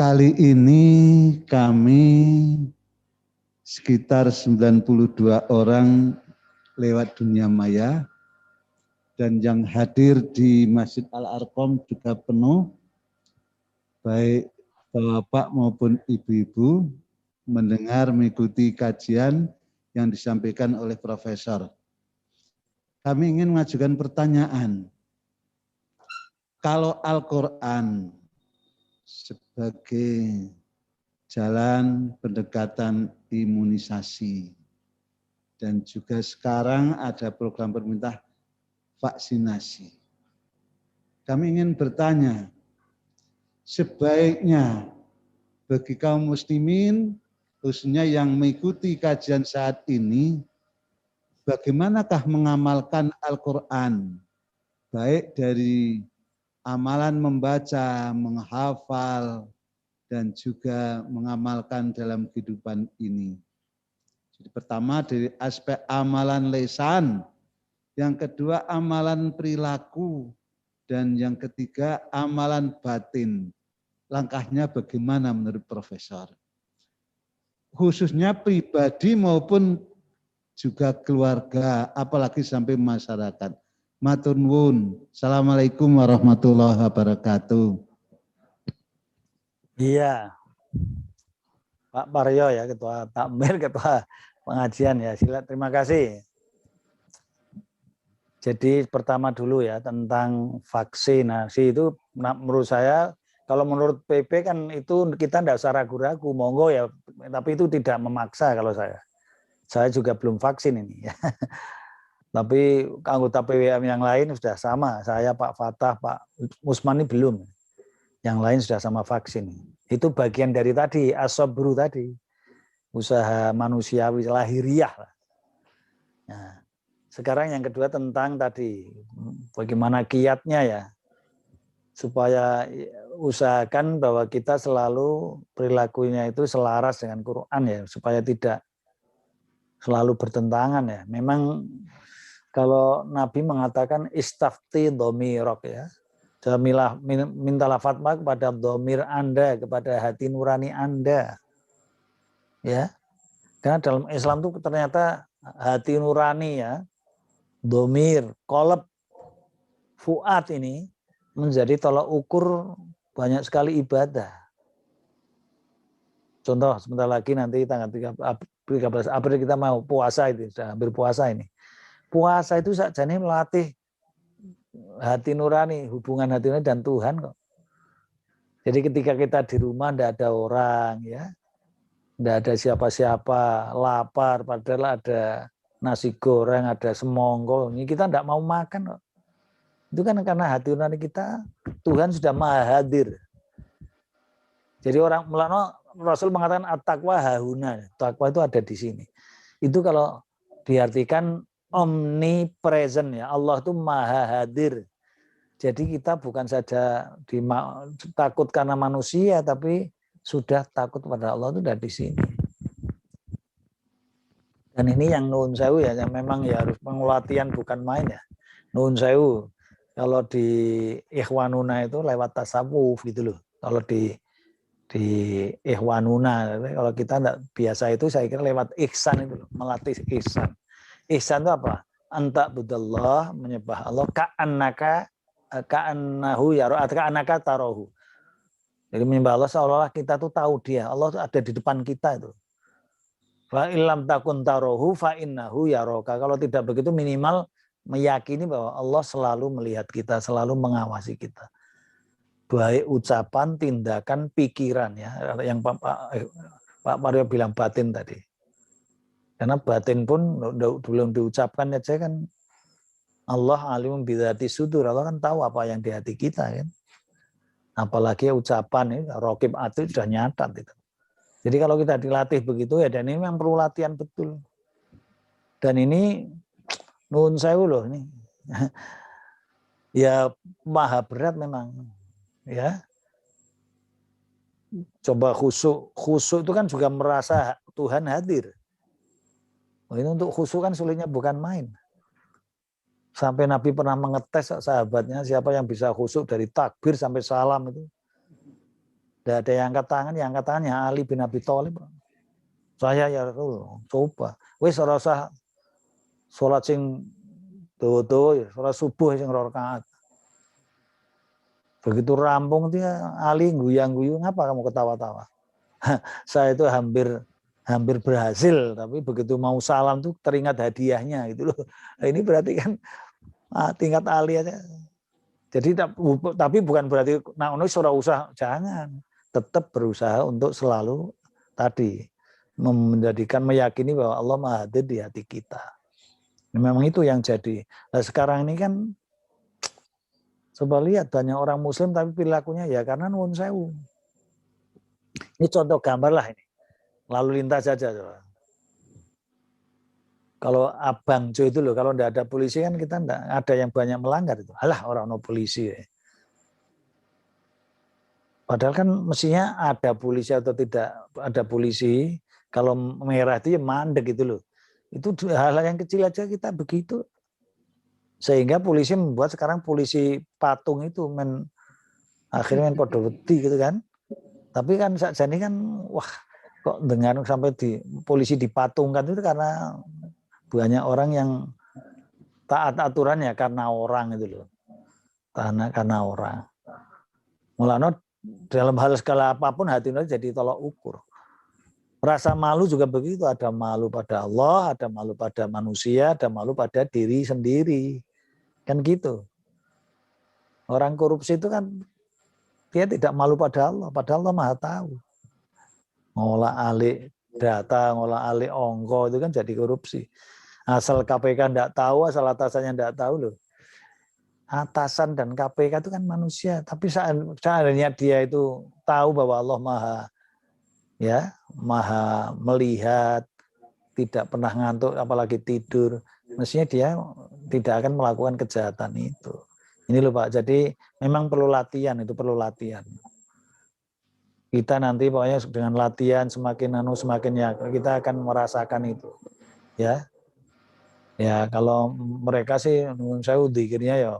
Kali ini kami sekitar 92 orang lewat dunia maya dan yang hadir di Masjid Al-Arqam juga penuh, baik bapak maupun ibu-ibu mendengar mengikuti kajian yang disampaikan oleh Profesor. Kami ingin mengajukan pertanyaan, kalau Al-Quran sebagai jalan pendekatan imunisasi dan juga sekarang ada program pemerintah vaksinasi. Kami ingin bertanya, sebaiknya bagi kaum muslimin, khususnya yang mengikuti kajian saat ini, bagaimanakah mengamalkan Al-Quran, baik dari amalan membaca, menghafal, dan juga mengamalkan dalam kehidupan ini. Jadi pertama dari aspek amalan lisan, yang kedua amalan perilaku, dan yang ketiga amalan batin. Langkahnya bagaimana menurut Profesor? Khususnya pribadi maupun juga keluarga, apalagi sampai masyarakat. Matur nuwun. Assalamualaikum warahmatullahi wabarakatuh. Iya, Pak Paryo ya, Ketua Takmir, Ketua Pengajian ya. Terima kasih. Jadi pertama dulu ya tentang vaksinasi itu menurut saya, kalau menurut PP kan itu kita tidak usah ragu-ragu, monggo ya, tapi itu tidak memaksa kalau saya. Saya juga belum vaksin ini ya. Tapi anggota PWM yang lain sudah sama, saya Pak Fatah, Pak Usman ini belum. Yang lain sudah sama vaksin. Itu bagian dari tadi, as-sabru tadi. Usaha manusiawi lahiriah. Nah, sekarang yang kedua tentang tadi, bagaimana kiatnya ya. Supaya usahakan bahwa kita selalu perilakunya itu selaras dengan Quran ya. Supaya tidak selalu bertentangan ya. Memang kalau Nabi mengatakan istafti domirok ya. Mintalah fatwa kepada domir Anda, kepada hati nurani Anda. Ya. Karena dalam Islam itu ternyata hati nurani ya, domir, kolab, fuad ini menjadi tolak ukur banyak sekali ibadah. Contoh sebentar lagi nanti tanggal 13 April kita mau puasa itu, sudah hampir puasa ini. Puasa itu sakjane melatih hati nurani, hubungan hati nurani dan Tuhan kok. Jadi ketika kita di rumah tidak ada orang ya, tidak ada siapa-siapa, lapar, padahal ada nasi goreng, ada semongko, ini kita tidak mau makan kok. Itu kan karena hati nurani kita, Tuhan sudah maha hadir. Jadi orang Rasul mengatakan at-taqwa hahuna, takwa itu ada di sini. Itu kalau diartikan omnipresent ya, Allah itu maha hadir. Jadi kita bukan saja takut karena manusia, tapi sudah takut pada Allah itu dari sini. Dan ini yang nuhun sewu ya, yang memang ya harus pengelatihan bukan main ya. Nuhun sewu, kalau di Ikhwanuna itu lewat tasawuf gitu loh. Kalau di Ikhwanuna, kalau kita enggak biasa itu saya kira lewat ihsan itu loh, melatih ihsan. Ihsan itu apa? Anta budallah, menyembah Allah, ka'annahu yaro, ka'annaka tarohu. Jadi menyembah Allah seolah-olah kita tuh tahu dia, Allah tuh ada di depan kita itu. Fa illam takun tarohu fa innahu yaroka. Kalau tidak begitu minimal meyakini bahwa Allah selalu melihat kita, selalu mengawasi kita. Baik ucapan, tindakan, pikiran ya, yang Pak Mario bilang batin tadi. Karena batin pun belum diucapkan aja kan Allah alim bidzati sudur, Allah kan tahu apa yang di hati kita kan. Apalagi ucapan ini raqib atid sudah nyatat itu. Jadi kalau kita dilatih begitu ya, dan ini memang perlu latihan betul. Dan ini nuhun sewu loh ini. Ya maha berat memang. Ya. Coba khusyuk itu kan juga merasa Tuhan hadir. Ini untuk khusyuk kan sulitnya bukan main. Sampai Nabi pernah mengetes sahabatnya siapa yang bisa khusyuk dari takbir sampai salam itu. Tidak ada yang angkat tangan, yang angkat tangannya Ali bin Abi Thalib. Saya ya coba. Wis ora usah salat sing dawa-dawa, salat subuh sing 2 rakaat. Begitu rampung dia Ali guyang-guyung, apa kamu ketawa-tawa? Saya itu hampir berhasil, tapi begitu mau salam tuh teringat hadiahnya gitu loh. Nah, ini berarti kan tingkat Ali aja. Jadi tapi bukan berarti nah ono ora usah, jangan. Tetap berusaha untuk selalu tadi meyakini bahwa Allah Maha Hadir di hati kita. Memang itu yang jadi. Nah, sekarang ini kan coba lihat banyak orang Muslim tapi perilakunya ya karena nuwun sewu. Ini contoh gambar lah ini. Lalu lintas saja coba. Kalau Abang Jo itu loh, kalau enggak ada polisi kan kita enggak ada yang banyak melanggar itu. Alah orang no polisi. Padahal kan mestinya ada polisi atau tidak ada polisi. Kalau merah itu ya mandek gitu loh. Itu hal-hal yang kecil aja kita begitu. Sehingga polisi membuat sekarang polisi patung itu akhirnya podo wedi gitu kan. Tapi kan saat ini kan wah kok dengar sampai polisi dipatungkan itu karena banyak orang yang taat aturan ya karena orang itu loh. Karena orang. Mulanya dalam hal skala apapun hati nurani jadi tolak ukur. Rasa malu juga begitu, ada malu pada Allah, ada malu pada manusia, ada malu pada diri sendiri. Kan gitu. Orang korupsi itu kan dia tidak malu pada Allah, padahal Allah Maha tahu. Ngolah alik data, ngolah alik ongko itu kan jadi korupsi. Asal KPK tidak tahu, asal atasannya tidak tahu loh. Atasan dan KPK itu kan manusia, tapi seandainya dia itu tahu bahwa Allah maha melihat, tidak pernah ngantuk apalagi tidur, mestinya dia tidak akan melakukan kejahatan itu. Ini loh Pak, jadi memang perlu latihan, itu perlu latihan. Kita nanti pokoknya dengan latihan semakin yakin kita akan merasakan itu. Ya kalau mereka sih saya zikirnya ya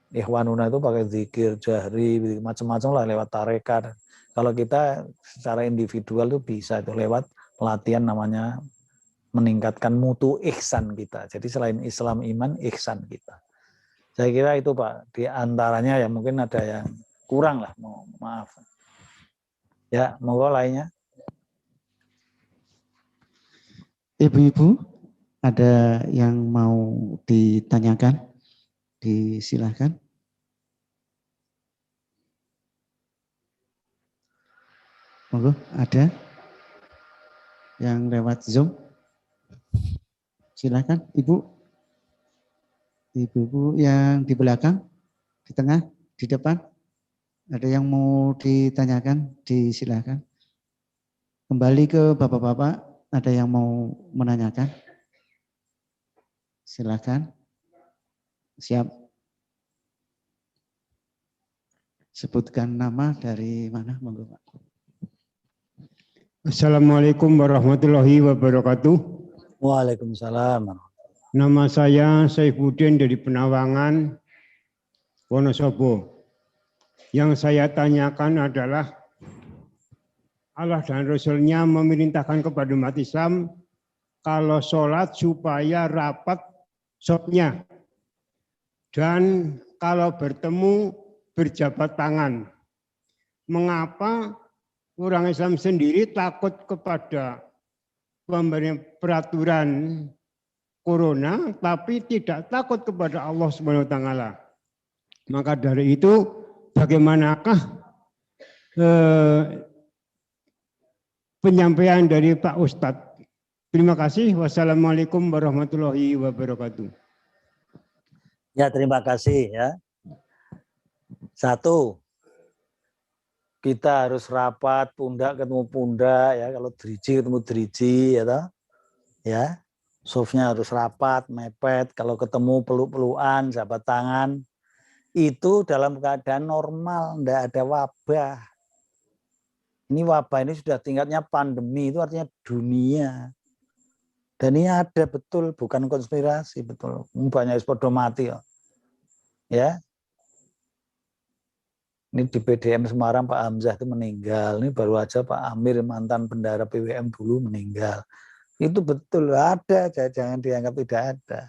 Ikhwanuna itu pakai zikir jahri macam-macam lah lewat tarekat. Kalau kita secara individual tuh bisa itu lewat pelatihan namanya meningkatkan mutu ihsan kita. Jadi selain Islam iman ihsan kita. Saya kira itu Pak, di antaranya ya mungkin ada yang kurang lah, maaf. Ya, monggo lainnya. Ibu-ibu, ada yang mau ditanyakan? Disilahkan. Monggo, ada yang lewat Zoom? Silakan, Ibu. Ibu-ibu yang di belakang, di tengah, di depan. Ada yang mau ditanyakan? Disilakan. Kembali ke Bapak-bapak, ada yang mau menanyakan? Silakan. Siap. Sebutkan nama dari mana, monggo Pak. Assalamualaikum warahmatullahi wabarakatuh. Waalaikumsalam. Nama saya Saifuddin dari Penawangan, Wonosobo. Yang saya tanyakan adalah Allah dan Rasul-Nya memerintahkan kepada umat Islam kalau sholat supaya rapat sopnya. Dan kalau bertemu berjabat tangan. Mengapa orang Islam sendiri takut kepada pemberian peraturan corona, tapi tidak takut kepada Allah Subhanahu wa taala? Maka dari itu, bagaimanakah penyampaian dari Pak Ustadz? Terima kasih. Wassalamualaikum warahmatullahi wabarakatuh. Ya, terima kasih ya. Satu, kita harus rapat pundak ketemu pundak ya, kalau driji ketemu driji ya toh. Ya. Softnya harus rapat, mepet, kalau ketemu peluk-pelukan, jabat tangan. Itu dalam keadaan normal, enggak ada wabah. Ini wabah ini sudah tingkatnya pandemi, itu artinya dunia. Dan ini ada betul, bukan konspirasi, betul. Banyak podo mati ya. Ya. Ini di PDM Semarang Pak Hamzah itu meninggal. Ini baru aja Pak Amir mantan bendahara PWM dulu meninggal. Itu betul ada, jangan dianggap tidak ada.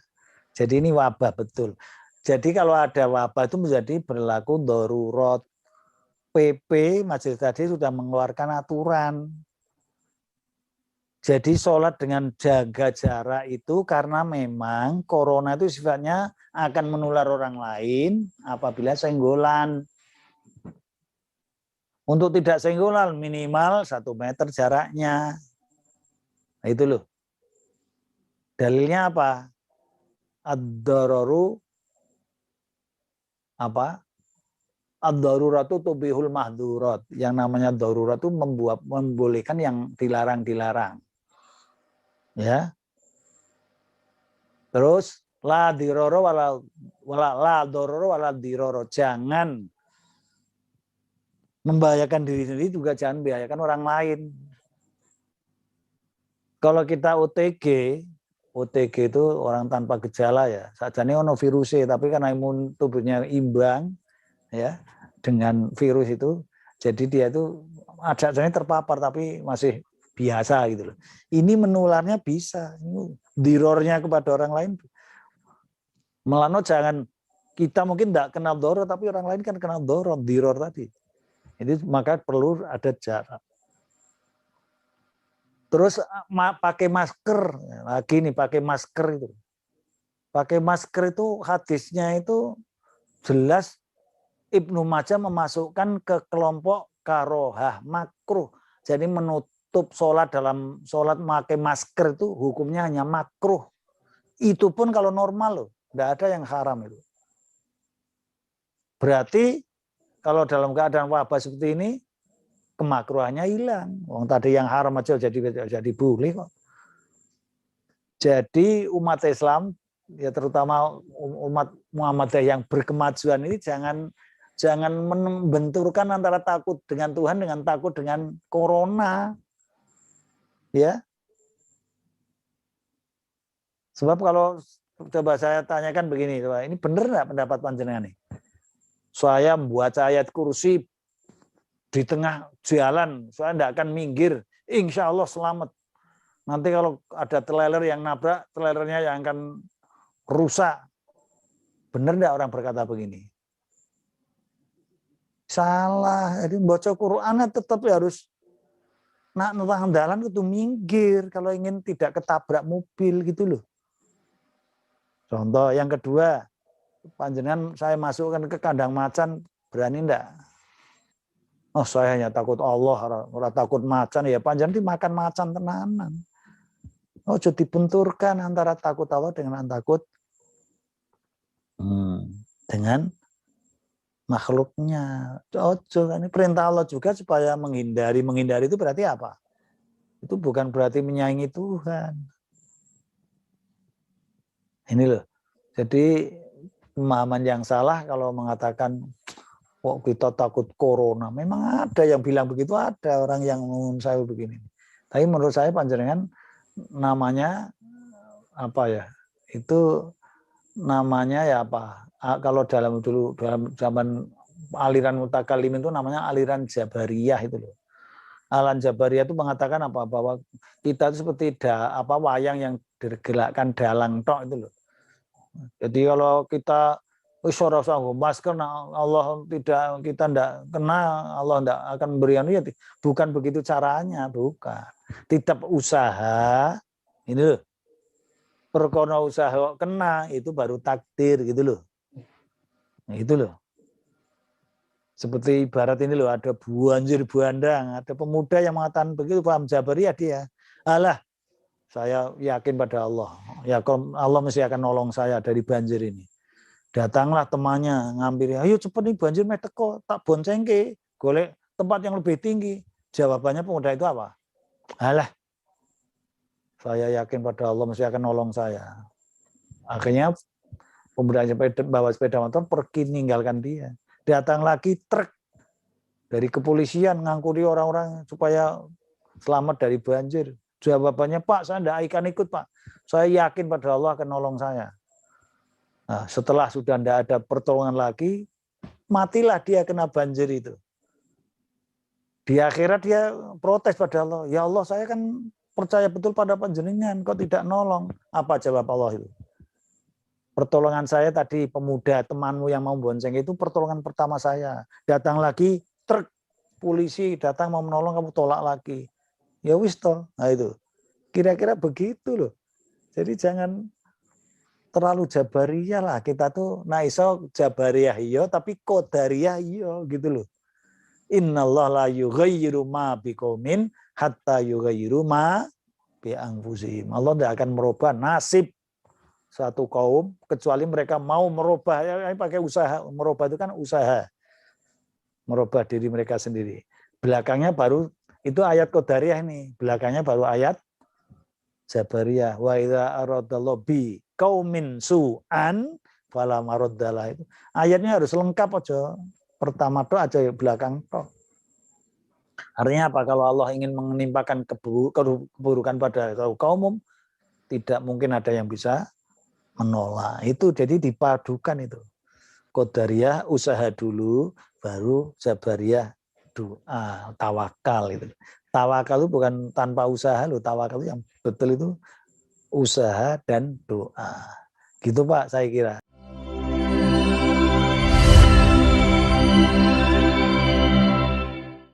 Jadi ini wabah betul. Jadi kalau ada wabah itu menjadi berlaku darurat. PP Majelis tadi sudah mengeluarkan aturan. Jadi sholat dengan jaga jarak itu karena memang corona itu sifatnya akan menular orang lain apabila senggolan. Untuk tidak senggolan minimal 1 meter jaraknya. Nah, itu loh. Dalilnya apa? Ad-dararu apa? Ad-daruratu tubihul mahdurat. Yang namanya darurat itu membolehkan yang dilarang-dilarang. Ya. Terus la diroro la dororo wala diroro. Jangan membahayakan diri sendiri juga jangan membahayakan orang lain. Kalau kita OTG itu orang tanpa gejala ya. Sajane ono virusnya, tapi karena imun tubuhnya imbang ya dengan virus itu, jadi dia itu adanya terpapar tapi masih biasa gitu loh. Ini menularnya bisa, dirornya kepada orang lain. Melano jangan kita mungkin tidak kenal doror, tapi orang lain kan kenal doror, diror tadi. Jadi maka perlu ada jarak. Terus pakai masker, lagi nih pakai masker itu. Pakai masker itu hadisnya itu jelas Ibnu Majah memasukkan ke kelompok karohah makruh. Jadi menutup sholat dalam sholat pakai masker itu hukumnya hanya makruh. Itu pun kalau normal loh, tidak ada yang haram itu. Berarti kalau dalam keadaan wabah seperti ini, kemakruhannya hilang. Wong tadi yang haram aja jadi boleh kok. Jadi umat Islam, ya terutama umat Muhammadiyah yang berkemajuan ini jangan membenturkan antara takut dengan Tuhan dengan takut dengan corona. Ya. Sebab kalau coba saya tanyakan begini, ini benar nggak pendapat panjenengan nih? Saya membaca ayat kursi di tengah jalan, saya tidak akan minggir, insya Allah selamat. Nanti kalau ada trailer yang nabrak, trailernya yang akan rusak. Benar tidak orang berkata begini? Salah. Jadi baca Quran tetap harus nak nutang jalan itu minggir kalau ingin tidak ketabrak mobil gitu loh. Contoh yang kedua, panjenengan saya masukkan ke kandang macan, berani enggak? Oh saya hanya takut Allah, orang takut macan, ya panjenengan dimakan macan tenanan. Oh jadi dibenturkan antara takut Allah dengan takut dengan makhluknya. Ojo, ini perintah Allah juga supaya menghindari. Menghindari itu berarti apa? Itu bukan berarti menyaingi Tuhan. Ini loh. Jadi pemahaman yang salah kalau mengatakan kok kita takut corona. Memang ada yang bilang begitu, ada orang yang ngomong saya begini. Tapi menurut saya panjenengan namanya apa ya? Itu namanya ya apa? Kalau dalam zaman aliran mutakallim itu namanya aliran Jabariyah itu loh. Aliran Jabariyah itu mengatakan apa? Bahwa kita itu seperti wayang yang digerakkan dalang tok itu loh. Jadi kalau kita ora usah masker, Allah kita tidak kena, Allah tidak akan memberikan ya, bukan begitu caranya, bukan. Tetap usaha, ini loh. Perkara usaha kena itu baru takdir gitu loh. Nah, itu loh. Seperti ibarat ini loh, ada banjir bandang, ada pemuda yang mengatakan begitu, paham Jabariyah dia. Alah, saya yakin pada Allah. Ya Allah mesti akan nolong saya dari banjir ini. Datanglah temannya ngambil, ayo cepet nih banjir meteko, tak boncengke, golek tempat yang lebih tinggi. Jawabannya pemuda itu apa? Alah, saya yakin pada Allah mesti akan nolong saya. Akhirnya pemuda bawa sepeda motor pergi meninggalkan dia. Datang lagi truk dari kepolisian ngangkuri orang-orang supaya selamat dari banjir. Jawabannya, Pak, saya tidak akan ikut, Pak. Saya yakin pada Allah akan nolong saya. Nah, setelah sudah tidak ada pertolongan lagi, matilah dia kena banjir itu. Di akhirat dia protes pada Allah, ya Allah saya kan percaya betul pada panjenengan, kok tidak nolong. Apa jawab Allah itu? Pertolongan saya tadi pemuda temanmu yang mau bonceng itu pertolongan pertama saya. Datang lagi truk polisi datang mau menolong, kamu tolak lagi. Ya wis toh. Nah itu. Kira-kira begitu loh. Jadi jangan terlalu jabariyah lah. Kita tuh nah iso jabariyah iya tapi qadariyah iya gitu loh. Innallaha la yughayyiru ma biqaumin hatta yughayyiru ma bi anfusihim. Allah tidak akan merubah nasib satu kaum kecuali mereka mau merubah, ya pakai usaha. Merubah itu kan usaha. Merubah diri mereka sendiri. Belakangnya baru itu ayat qadariyah nih. Belakangnya baru ayat jabariyah. Wa idza aradallahu bi qaumin su'an fala maraddalah itu. Ayatnya harus lengkap aja. Pertama tuh aja belakang toh. Artinya apa? Kalau Allah ingin menimpakan keburukan pada kaum, tidak mungkin ada yang bisa menolak. Itu jadi dipadukan itu. Qadariyah usaha dulu, baru jabariyah doa, tawakal itu. Tawakal itu bukan tanpa usaha loh, tawakal itu yang betul itu usaha dan doa. Gitu Pak, saya kira.